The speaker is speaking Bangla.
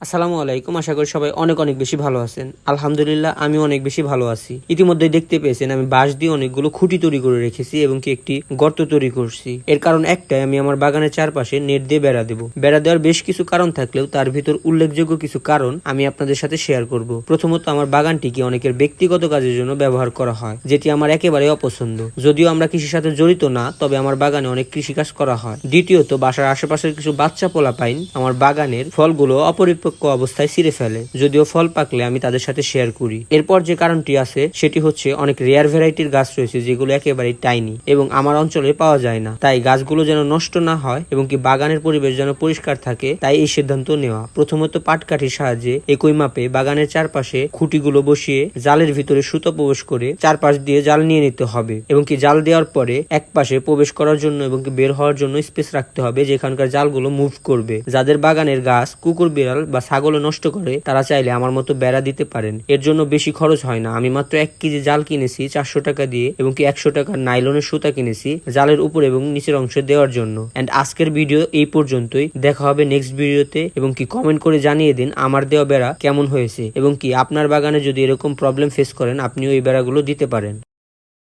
আসসালামু আলাইকুম। আশা করি সবাই অনেক অনেক বেশি ভালো আছেন। আলহামদুলিল্লাহ আমি অনেক বেশি ভালো আছি। ইতিমধ্যে দেখতে পেয়েছেন আমি বাঁশ দিয়ে অনেকগুলো খুঁটি তৈরি করে রেখেছি এবং কি একটি গর্ত তৈরি করছি। এর কারণ একটাই, আমি আমার বাগানের চারপাশে নেট দিয়ে বেড়া দেব। বেড়া দেওয়ার বেশ কিছু কারণ থাকলেও তার ভিতর উল্লেখযোগ্য কিছু কারণ আমি আপনাদের সাথে শেয়ার করব। প্রথমত, আমার বাগানটিকে অনেকের ব্যক্তিগত কাজের জন্য ব্যবহার করা হয়, যেটি আমার একেবারে অপছন্দ। যদিও আমরা কৃষির সাথে জড়িত না, তবে আমার বাগানে অনেক কৃষিকাজ করা হয়। দ্বিতীয়ত, বাসার আশেপাশের কিছু বাচ্চা পোলা পাইন আমার বাগানের ফলগুলো অপরিপক্ক অবস্থায় ছিঁড়ে ফেলে, যদিও ফল পাকলে আমি তাদের সাথে শেয়ার করি। এরপর যে কারণটি আছে সেটি হচ্ছে অনেক রেয়ার ভ্যারাইটির গাছ রয়েছে যেগুলো একেবারে টাইনি এবং আমার অঞ্চলে পাওয়া যায় না। তাই গাছগুলো যেন নষ্ট না হয় এবং কি বাগানের পরিবেশ যেন পরিষ্কার থাকে, তাই এই সিদ্ধান্ত নেওয়া। প্রথমত, পাটকাঠির সাহায্যে একই মাপে বাগানের চারপাশে খুঁটিগুলো বসিয়ে জালের ভিতরে সুতো প্রবেশ করে চারপাশ দিয়ে জাল নিয়ে নিতে হবে এবং কি জাল দেওয়ার পরে এক পাশে প্রবেশ করার জন্য এবং কি বের হওয়ার জন্য স্পেস রাখতে হবে, যেখানকার জালগুলো মুভ করবে। যাদের বাগানের গাছ কুকুর, বিড়াল বা ছাগলে নষ্ট করে তারা চাইলে আমার মতো বেড়া দিতে পারেন। এর জন্য বেশি খরচ হয় না। আমি মাত্র 1 কেজি জাল কিনেছি 400 টাকা দিয়ে এবং কি 100 টাকার নাইলনের সুতা কিনেছি জালের উপর এবং নিচের অংশে দেওয়ার জন্য। এন্ড আজকের ভিডিও এই পর্যন্তই। দেখা হবে নেক্সট ভিডিওতে এবং কি কমেন্ট করে জানিয়ে দিন আমার দেওয়া বেড়া কেমন হয়েছে এবং কি আপনার বাগানে যদি এরকম প্রবলেম ফেস করেন আপনিও এই বেড়াগুলো দিতে পারেন।